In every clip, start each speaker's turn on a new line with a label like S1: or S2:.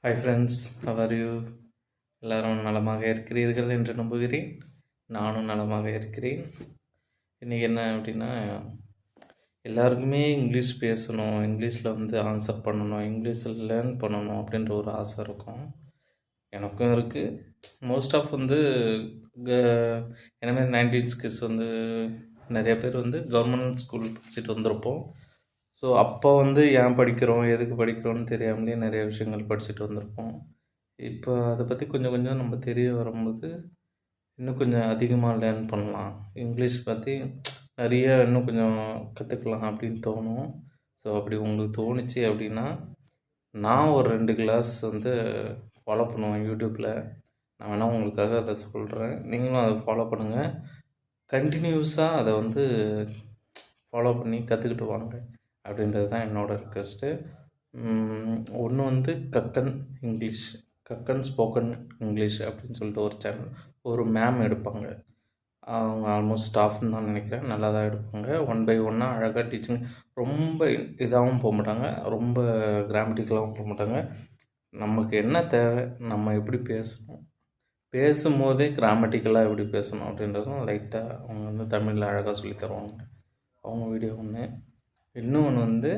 S1: Hi friends, how are you? எல்லாரும் நலமாக இருக்கிறீர்கள் என்று நம்புகிறேன். நானும் நலமாக இருக்கிறேன். இன்றைக்கி என்ன அப்படின்னா, எல்லாருக்குமே இங்கிலீஷ் பேசணும், இங்கிலீஷில் ஆன்சர் பண்ணணும், இங்கிலீஷில் லேர்ன் பண்ணணும் அப்படின்ற ஒரு ஆசை இருக்கும். எனக்கும் இருக்குது. மோஸ்ட் ஆஃப் என்ன மாதிரி 90s கிட்ஸ் நிறைய பேர் கவர்மெண்ட் ஸ்கூல் படிச்சுட்டு வந்திருப்போம். ஸோ அப்போ ஏன் படிக்கிறோம், எதுக்கு படிக்கிறோன்னு தெரியாமலே நிறைய விஷயங்கள் படிச்சுட்டு வந்திருப்போம். இப்போ அதை பற்றி கொஞ்சம் கொஞ்சம் நம்ம தெரிய வரும்போது இன்னும் கொஞ்சம் அதிகமாக லேர்ன் பண்ணலாம், இங்கிலீஷ் பற்றி நிறைய இன்னும் கொஞ்சம் கற்றுக்கலாம் அப்படின்னு தோணும். ஸோ அப்படி உங்களுக்கு தோணுச்சு அப்படின்னா, நான் ஒரு 2 கிளாஸ் ஃபாலோ பண்ணுவேன் யூடியூப்பில். நான் வேணால் உங்களுக்காக அதை சொல்கிறேன், நீங்களும் அதை ஃபாலோ பண்ணுங்கள். கண்டினியூஸாக அதை ஃபாலோ பண்ணி கற்றுக்கிட்டு வாங்க அப்படின்றது தான் என்னோடய ரிக்வெஸ்ட்டு. ஒன்று Kakkan English, Kakkan spoken English அப்படின்னு சொல்லிட்டு ஒரு சேனல், ஒரு மேம் எடுப்பாங்க. அவங்க ஆல்மோஸ்ட் ஸ்டாஃப்னு தான் நினைக்கிறேன், நல்லா தான் எடுப்பாங்க. 1 by 1 அழகாக டீச்சிங், ரொம்ப இதாகவும் போக மாட்டாங்க, ரொம்ப கிராமட்டிக்கலாகவும் போக மாட்டாங்க. நமக்கு என்ன தேவை, நம்ம எப்படி பேசணும், பேசும்போதே கிராமட்டிக்கலாக எப்படி பேசணும் அப்படின்றதும் லைட்டாக அவங்க தமிழில் அழகாக சொல்லி தருவாங்க. அவங்க வீடியோ ஒன்று. இன்னொன்று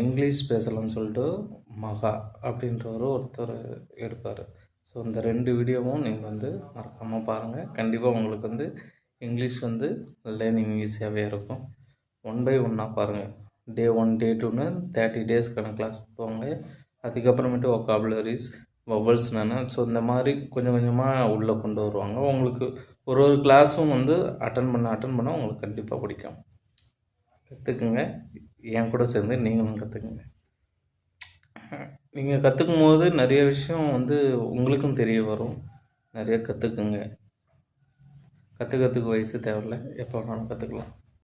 S1: இங்கிலீஷ் பேசலாம்னு சொல்லிட்டு மகா அப்படின்றவர் ஒருத்தர் எடுப்பார். ஸோ இந்த 2 வீடியோவும் நீங்கள் மறக்காமல் பாருங்கள். கண்டிப்பாக உங்களுக்கு இங்கிலீஷ் லேர்னிங் ஈஸியாகவே இருக்கும். 1 by 1 பாருங்கள். Day 1 Day 2ன்னு 30 டேஸ்க்கான கிளாஸ் போவாங்க. அதுக்கப்புறமேட்டு ஒக்காபுலரிஸ், வவல்ஸ் ஸோ இந்த மாதிரி கொஞ்சம் கொஞ்சமாக உள்ளே கொண்டு வருவாங்க. உங்களுக்கு ஒரு கிளாஸும் அட்டன் பண்ண உங்களுக்கு கண்டிப்பாக பிடிக்கும். கற்றுக்குங்க, என் கூட சேர்ந்து நீங்களும் கற்றுக்குங்க. நீங்கள் கற்றுக்கும் போது நிறைய விஷயம் உங்களுக்கும் தெரிய வரும். நிறைய கற்றுக்குங்க. கற்றுக்கிறதுக்கு வயசு தேவையில்லை, எப்போ வேணாலும் கற்றுக்கலாம்.